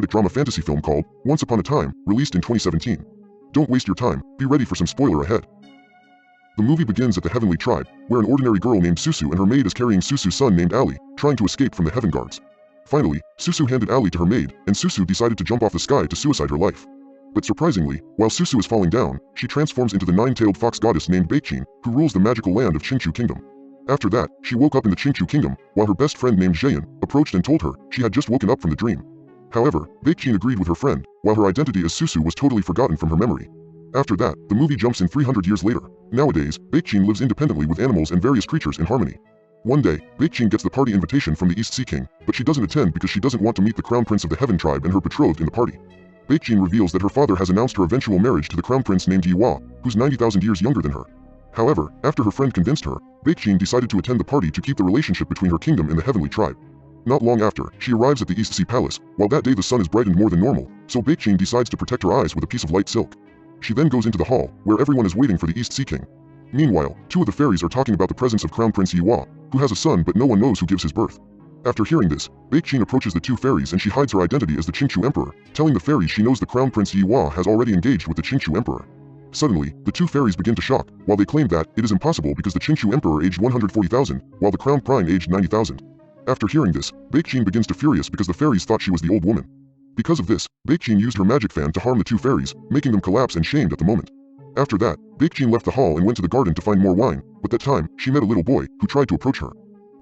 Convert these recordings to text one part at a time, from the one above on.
drama fantasy film called Once Upon a Time, released in 2017. Don't waste your time, be ready for some spoiler ahead. The movie begins at the Heavenly Tribe, where an ordinary girl named Susu and her maid is carrying Susu's son named Ali, trying to escape from the Heaven Guards. Finally, Susu handed Ali to her maid, and Susu decided to jump off the sky to suicide her life. But surprisingly, while Susu is falling down, she transforms into the nine-tailed fox goddess named Baekjin, who rules the magical land of Qingqiu Kingdom. After that, she woke up in the Qingqiu Kingdom, while her best friend named Zheyan approached and told her she had just woken up from the dream. However, Baekjin agreed with her friend, while her identity as Susu was totally forgotten from her memory. After that, the movie jumps in 300 years later. Nowadays, Baekjin lives independently with animals and various creatures in harmony. One day, Baekjin gets the party invitation from the East Sea King, but she doesn't attend because she doesn't want to meet the Crown Prince of the Heaven Tribe and her betrothed in the party. Baekjin reveals that her father has announced her eventual marriage to the Crown Prince named Yihua, who's 90,000 years younger than her. However, after her friend convinced her, Baekjin decided to attend the party to keep the relationship between her kingdom and the Heavenly Tribe. Not long after, she arrives at the East Sea Palace, while that day the sun is brightened more than normal, so Baekjin decides to protect her eyes with a piece of light silk. She then goes into the hall, where everyone is waiting for the East Sea King. Meanwhile, two of the fairies are talking about the presence of Crown Prince Yihua, who has a son but no one knows who gives his birth. After hearing this, Baekjin approaches the two fairies and she hides her identity as the Qingqiu Emperor, telling the fairies she knows the Crown Prince Yihua has already engaged with the Qingqiu Emperor. Suddenly, the two fairies begin to shock, while they claim that it is impossible because the Qingqiu Emperor aged 140,000, while the Crown Prince aged 90,000. After hearing this, Baekjin begins to furious because the fairies thought she was the old woman. Because of this, Baekjin used her magic fan to harm the two fairies, making them collapse and shamed at the moment. After that, Baekjin left the hall and went to the garden to find more wine, but that time, she met a little boy, who tried to approach her.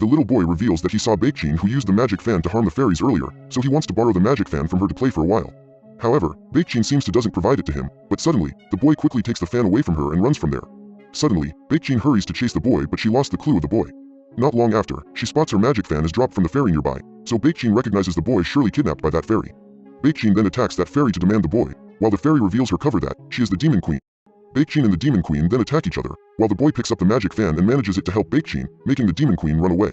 The little boy reveals that he saw Baekjin who used the magic fan to harm the fairies earlier, so he wants to borrow the magic fan from her to play for a while. However, Baekjin seems to doesn't provide it to him, but suddenly, the boy quickly takes the fan away from her and runs from there. Suddenly, Baekjin hurries to chase the boy but she lost the clue of the boy. Not long after, she spots her magic fan is dropped from the fairy nearby, so Baekjin recognizes the boy surely kidnapped by that fairy. Baekjin then attacks that fairy to demand the boy, while the fairy reveals her cover that she is the Demon Queen. Baekjin and the Demon Queen then attack each other, while the boy picks up the magic fan and manages it to help Baekjin, making the Demon Queen run away.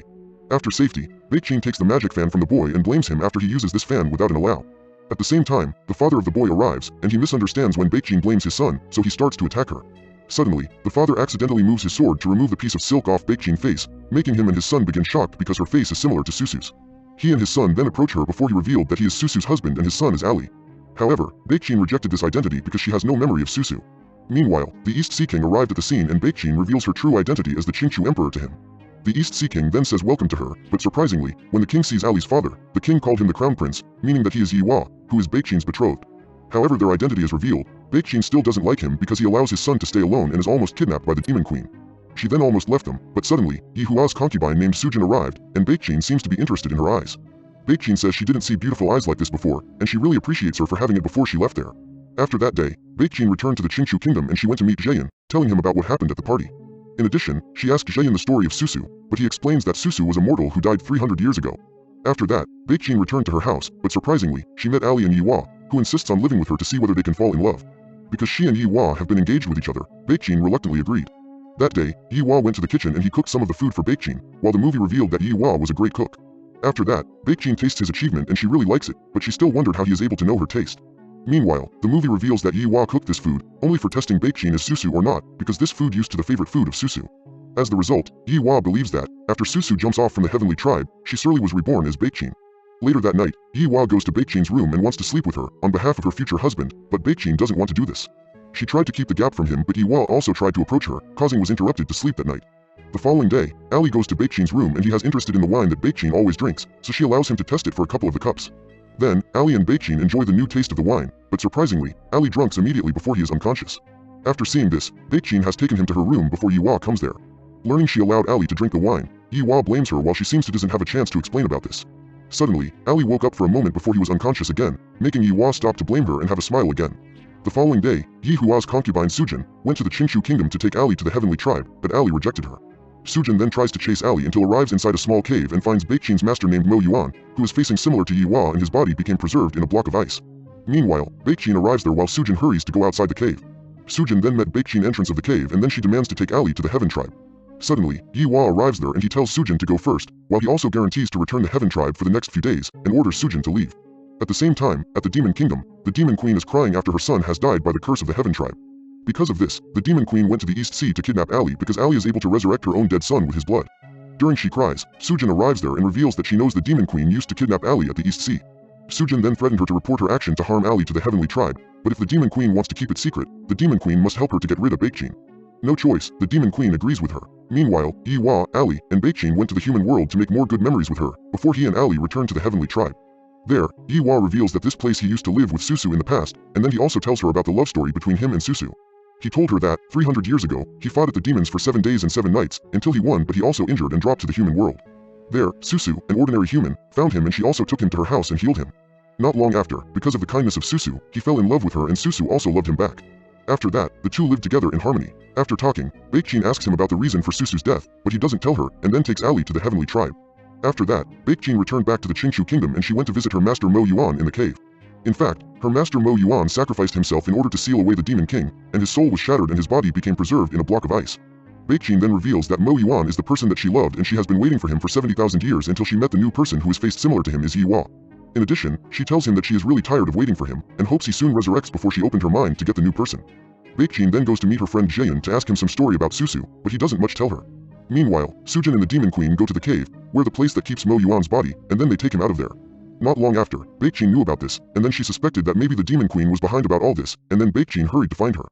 After safety, Baekjin takes the magic fan from the boy and blames him after he uses this fan without an allow. At the same time, the father of the boy arrives, and he misunderstands when Baekjin blames his son, so he starts to attack her. Suddenly, the father accidentally moves his sword to remove the piece of silk off Baekjin's face, making him and his son begin shocked because her face is similar to Susu's. He and his son then approach her before he revealed that he is Susu's husband and his son is Ali. However, Baekjin rejected this identity because she has no memory of Susu. Meanwhile, the East Sea King arrived at the scene and Baekjin reveals her true identity as the Qingqiu Emperor to him. The East Sea King then says welcome to her, but surprisingly, when the king sees Ali's father, the king called him the Crown Prince, meaning that he is Yihua, who is Baekjin's betrothed. However, their identity is revealed. Baekjin still doesn't like him because he allows his son to stay alone and is almost kidnapped by the Demon Queen. She then almost left them, but suddenly, Yihua's concubine named Sujin arrived, and Baekjin seems to be interested in her eyes. Baekjin says she didn't see beautiful eyes like this before, and she really appreciates her for having it before she left there. After that day, Baekjin returned to the Qingqiu Kingdom and she went to meet Zheyan, telling him about what happened at the party. In addition, she asked Zheyan the story of Susu, but he explains that Susu was a mortal who died 300 years ago. After that, Baekjin returned to her house, but surprisingly, she met Ali and Yihua, who insists on living with her to see whether they can fall in love. Because she and Yihua have been engaged with each other, Baekjin reluctantly agreed. That day, Yihua went to the kitchen and he cooked some of the food for Baekjin, while the movie revealed that Yihua was a great cook. After that, Baekjin tastes his achievement and she really likes it, but she still wondered how he is able to know her taste. Meanwhile, the movie reveals that Yihua cooked this food, only for testing Baekjin as Susu or not, because this food used to the favorite food of Susu. As the result, Yihua believes that, after Susu jumps off from the Heavenly Tribe, she surely was reborn as Baekjin. Later that night, Yihua goes to Baekjin's room and wants to sleep with her, on behalf of her future husband, but Baekjin doesn't want to do this. She tried to keep the gap from him but Yihua also tried to approach her, causing was interrupted to sleep that night. The following day, Ali goes to Baekjin's room and he has interested in the wine that Baekjin always drinks, so she allows him to test it for a couple of the cups. Then, Ali and Baekjin enjoy the new taste of the wine, but surprisingly, Ali drunks immediately before he is unconscious. After seeing this, Baekjin has taken him to her room before Yihua comes there. Learning she allowed Ali to drink the wine, Yihua blames her while she seems to doesn't have a chance to explain about this. Suddenly, Ali woke up for a moment before he was unconscious again, making Yihua stop to blame her and have a smile again. The following day, Yihua's concubine Sujin went to the Qingqiu Kingdom to take Ali to the Heavenly Tribe, but Ali rejected her. Sujin then tries to chase Ali until arrives inside a small cave and finds Baekjin's master named Mo Yuan, who is facing similar to Yihua and his body became preserved in a block of ice. Meanwhile, Baekjin arrives there while Sujin hurries to go outside the cave. Sujin then met Baekjin entrance of the cave and then she demands to take Ali to the Heaven Tribe. Suddenly, Yihua arrives there and he tells Sujin to go first, while he also guarantees to return the Heaven Tribe for the next few days, and orders Sujin to leave. At the same time, at the Demon Kingdom, the Demon Queen is crying after her son has died by the curse of the Heaven Tribe. Because of this, the Demon Queen went to the East Sea to kidnap Ali because Ali is able to resurrect her own dead son with his blood. During she cries, Sujin arrives there and reveals that she knows the Demon Queen used to kidnap Ali at the East Sea. Sujin then threatened her to report her action to harm Ali to the Heavenly Tribe, but if the Demon Queen wants to keep it secret, the Demon Queen must help her to get rid of Baekjin. No choice, the Demon Queen agrees with her. Meanwhile, Yi-Hwa, Ali, and Baekjin went to the human world to make more good memories with her, before he and Ali returned to the Heavenly Tribe. There, Yi-Hwa reveals that this place he used to live with Susu in the past, and then he also tells her about the love story between him and Susu. He told her that, 300 years ago, he fought at the demons for 7 days and 7 nights, until he won but he also injured and dropped to the human world. There, Susu, an ordinary human, found him and she also took him to her house and healed him. Not long after, because of the kindness of Susu, he fell in love with her and Susu also loved him back. After that, the two lived together in harmony. After talking, Baekjin asks him about the reason for Susu's death, but he doesn't tell her, and then takes Ali to the Heavenly Tribe. After that, Baekjin returned back to the Qingqiu Kingdom and she went to visit her master Mo Yuan in the cave. In fact, her master Mo Yuan sacrificed himself in order to seal away the Demon King, and his soul was shattered and his body became preserved in a block of ice. Baekjin then reveals that Mo Yuan is the person that she loved and she has been waiting for him for 70,000 years until she met the new person who is faced similar to him is Yi-Hwa. In addition, she tells him that she is really tired of waiting for him, and hopes he soon resurrects before she opened her mind to get the new person. Baekjin then goes to meet her friend Jaehyun to ask him some story about Susu, but he doesn't much tell her. Meanwhile, Sujin and the Demon Queen go to the cave, where the place that keeps Mo Yuan's body, and then they take him out of there. Not long after, Baekjin knew about this, and then she suspected that maybe the Demon Queen was behind about all this, and then Baekjin hurried to find her.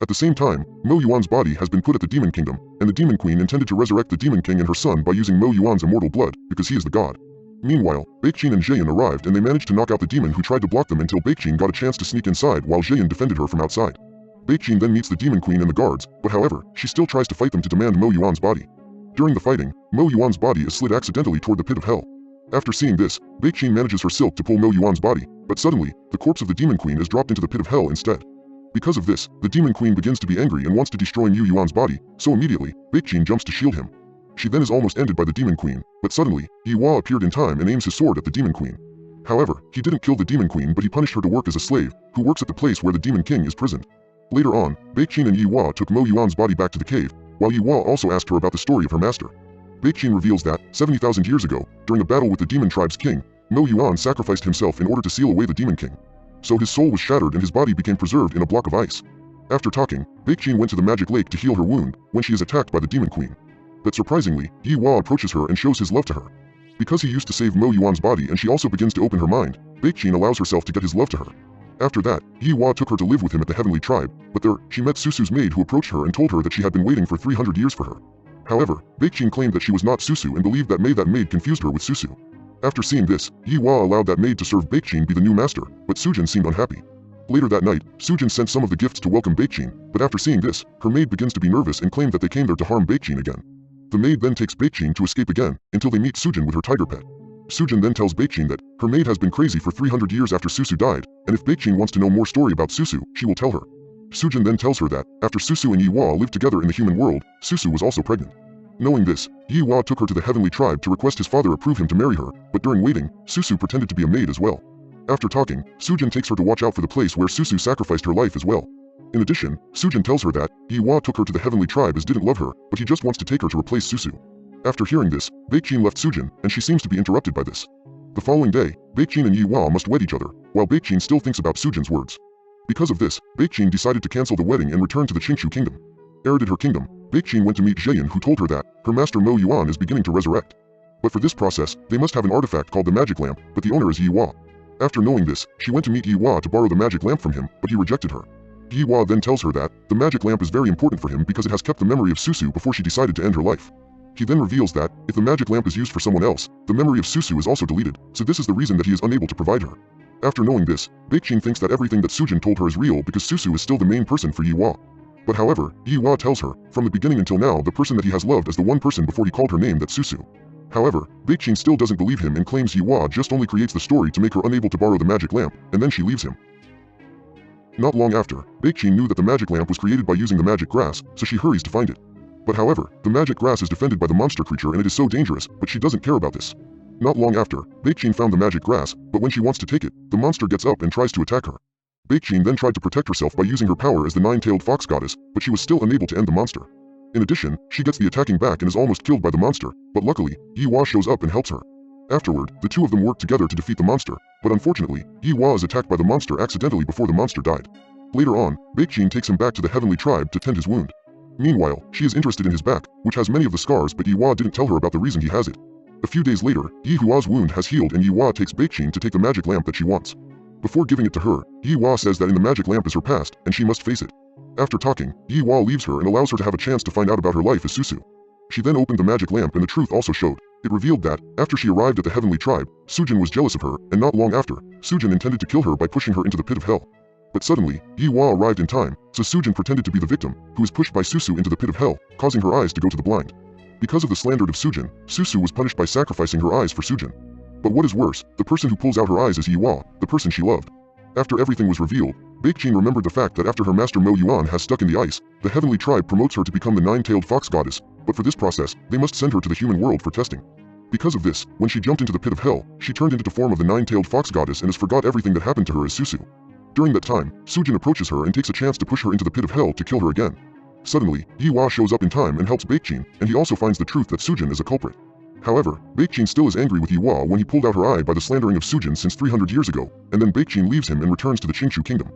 At the same time, Mo Yuan's body has been put at the Demon Kingdom, and the Demon Queen intended to resurrect the Demon King and her son by using Mo Yuan's immortal blood, because he is the god. Meanwhile, Baekjin and Jaehyun arrived and they managed to knock out the demon who tried to block them until Baekjin got a chance to sneak inside while Jaehyun defended her from outside. Baekjin then meets the Demon Queen and the guards, but however, she still tries to fight them to demand Mo Yuan's body. During the fighting, Mo Yuan's body is slid accidentally toward the pit of hell. After seeing this, Baekjin manages her silk to pull Mo Yuan's body, but suddenly, the corpse of the Demon Queen is dropped into the pit of hell instead. Because of this, the Demon Queen begins to be angry and wants to destroy Mo Yuan's body, so immediately, Baekjin jumps to shield him. She then is almost ended by the Demon Queen, but suddenly, Yi-Hwa appeared in time and aims his sword at the Demon Queen. However, he didn't kill the Demon Queen but he punished her to work as a slave, who works at the place where the Demon King is prisoned. Later on, Baekjin and Yi-Hwa took Mo Yuan's body back to the cave, while Yi-Hwa also asked her about the story of her master. Baekjin reveals that, 70,000 years ago, during a battle with the Demon Tribe's king, Mo Yuan sacrificed himself in order to seal away the Demon King. So his soul was shattered and his body became preserved in a block of ice. After talking, Baekjin went to the magic lake to heal her wound, when she is attacked by the Demon Queen. But surprisingly, Yi-Hwa approaches her and shows his love to her. Because he used to save Mo Yuan's body and she also begins to open her mind, Baekjin allows herself to get his love to her. After that, Yi-Hwa took her to live with him at the Heavenly Tribe, but there, she met Susu's maid who approached her and told her that she had been waiting for 300 years for her. However, Baekjin claimed that she was not Susu and believed that maid confused her with Susu. After seeing this, Yi-Hwa allowed that maid to serve Baekjin be the new master, but Sujin seemed unhappy. Later that night, Sujin sent some of the gifts to welcome Baekjin, but after seeing this, her maid begins to be nervous and claimed that they came there to harm Baekjin again. The maid then takes Baekjin to escape again, until they meet Sujin with her tiger pet. Sujin then tells Baekjin that her maid has been crazy for 300 years after Susu died, and if Baekjin wants to know more story about Susu, she will tell her. Sujin then tells her that, after Susu and Yi-Hwa lived together in the human world, Susu was also pregnant. Knowing this, Yi-Hwa took her to the Heavenly Tribe to request his father approve him to marry her, but during waiting, Susu pretended to be a maid as well. After talking, Sujin takes her to watch out for the place where Susu sacrificed her life as well. In addition, Sujin tells her that Yi-Hwa took her to the Heavenly Tribe as didn't love her, but he just wants to take her to replace Susu. After hearing this, Baekjin left Sujin, and she seems to be interrupted by this. The following day, Baekjin and Yi-Hwa must wed each other, while Baekjin still thinks about Sujin's words. Because of this, Baekjin decided to cancel the wedding and return to the Qingqiu Kingdom. Ere at her kingdom, Baekjin went to meet Jaehyun who told her that her master Mo Yuan is beginning to resurrect. But for this process, they must have an artifact called the magic lamp, but the owner is Yi-Hwa. After knowing this, she went to meet Yi-Hwa to borrow the magic lamp from him, but he rejected her. Yi-Hwa then tells her that the magic lamp is very important for him because it has kept the memory of Susu before she decided to end her life. He then reveals that, if the magic lamp is used for someone else, the memory of Susu is also deleted, so this is the reason that he is unable to provide her. After knowing this, Baekjin thinks that everything that Sujin told her is real because Susu is still the main person for Yi-Hwa. But however, Yi-Hwa tells her, from the beginning until now the person that he has loved is the one person before he called her name that's Susu. However, Baekjin still doesn't believe him and claims Yi-Hwa just only creates the story to make her unable to borrow the magic lamp, and then she leaves him. Not long after, Baekjin knew that the magic lamp was created by using the magic grass, so she hurries to find it. But however, the magic grass is defended by the monster creature and it is so dangerous, but she doesn't care about this. Not long after, Baekjin found the magic grass, but when she wants to take it, the monster gets up and tries to attack her. Baekjin then tried to protect herself by using her power as the nine-tailed fox goddess, but she was still unable to end the monster. In addition, she gets the attacking back and is almost killed by the monster, but luckily, Yi-Hwa shows up and helps her. Afterward, the two of them work together to defeat the monster, but unfortunately, Yi-Hwa is attacked by the monster accidentally before the monster died. Later on, Baekjin takes him back to the Heavenly Tribe to tend his wound. Meanwhile, she is interested in his back, which has many of the scars but Yi-Hwa didn't tell her about the reason he has it. A few days later, Yi Hua's wound has healed and Yi Hua takes Baekjin to take the magic lamp that she wants. Before giving it to her, Yi Hua says that in the magic lamp is her past, and she must face it. After talking, Yi Hua leaves her and allows her to have a chance to find out about her life as Susu. She then opened the magic lamp and the truth also showed. It revealed that, after she arrived at the heavenly tribe, Sujin was jealous of her, and not long after, Sujin intended to kill her by pushing her into the pit of hell. But suddenly, Yi Hua arrived in time, so Sujin pretended to be the victim, who was pushed by Susu into the pit of hell, causing her eyes to go to the blind. Because of the slander of Sujin, Susu was punished by sacrificing her eyes for Sujin. But what is worse, the person who pulls out her eyes is Yi Hua, the person she loved. After everything was revealed, Baekjin remembered the fact that after her master Mo Yuan has stuck in the ice, the heavenly tribe promotes her to become the nine-tailed fox goddess, but for this process, they must send her to the human world for testing. Because of this, when she jumped into the pit of hell, she turned into the form of the nine-tailed fox goddess and has forgot everything that happened to her as Susu. During that time, Sujin approaches her and takes a chance to push her into the pit of hell to kill her again. Suddenly, Yi Hua shows up in time and helps Baekjin, and he also finds the truth that Sujin is a culprit. However, Baekjin still is angry with Yi Hua when he pulled out her eye by the slandering of Sujin since 300 years ago, and then Baekjin leaves him and returns to the Qingshu kingdom.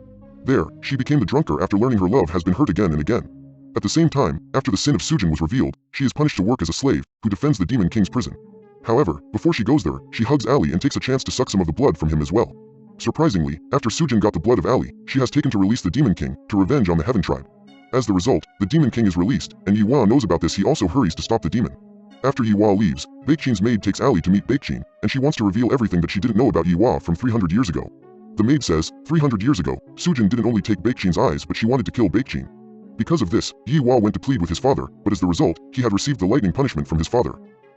There, she became the drunker after learning her love has been hurt again and again. At the same time, after the sin of Sujin was revealed, she is punished to work as a slave, who defends the Demon King's prison. However, before she goes there, she hugs Ali and takes a chance to suck some of the blood from him as well. Surprisingly, after Sujin got the blood of Ali, she has taken to release the Demon King, to revenge on the Heaven Tribe. As the result, the Demon King is released, and Yi Hua knows about this. He also hurries to stop the demon. After Yi Hua leaves, Baekjin's maid takes Ali to meet Baekjin, and she wants to reveal everything that she didn't know about Yi Hua from 300 years ago. The maid says, 300 years ago, Sujin didn't only take Baekjin's eyes but she wanted to kill Baekjin. Because of this, Yi Hua went to plead with his father, but as the result, he had received the lightning punishment from his father.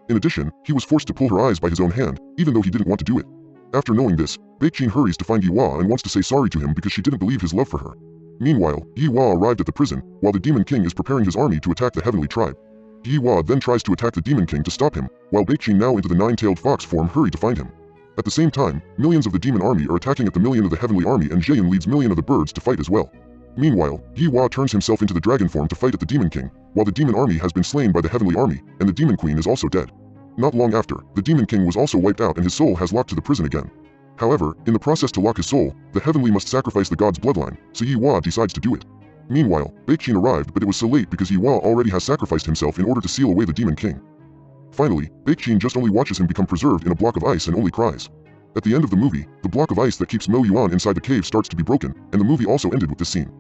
In addition, he was forced to pull her eyes by his own hand, even though he didn't want to do it. After knowing this, Baekjin hurries to find Yi Hua and wants to say sorry to him because she didn't believe his love for her. Meanwhile, Yi Hua arrived at the prison, while the Demon King is preparing his army to attack the heavenly tribe. Yi Hua then tries to attack the Demon King to stop him, while Baekjin now into the nine-tailed fox form hurry to find him. At the same time, millions of the demon army are attacking at the million of the heavenly army and Jaeyin leads million of the birds to fight as well. Meanwhile, Yi Hua turns himself into the dragon form to fight at the Demon King, while the demon army has been slain by the heavenly army, and the Demon Queen is also dead. Not long after, the Demon King was also wiped out and his soul has locked to the prison again. However, in the process to lock his soul, the heavenly must sacrifice the god's bloodline, so Yi Hua decides to do it. Meanwhile, Baekjin arrived but it was so late because Yi Hua already has sacrificed himself in order to seal away the Demon King. Finally, Baekjin just only watches him become preserved in a block of ice and only cries. At the end of the movie, the block of ice that keeps Mo Yuan inside the cave starts to be broken, and the movie also ended with this scene.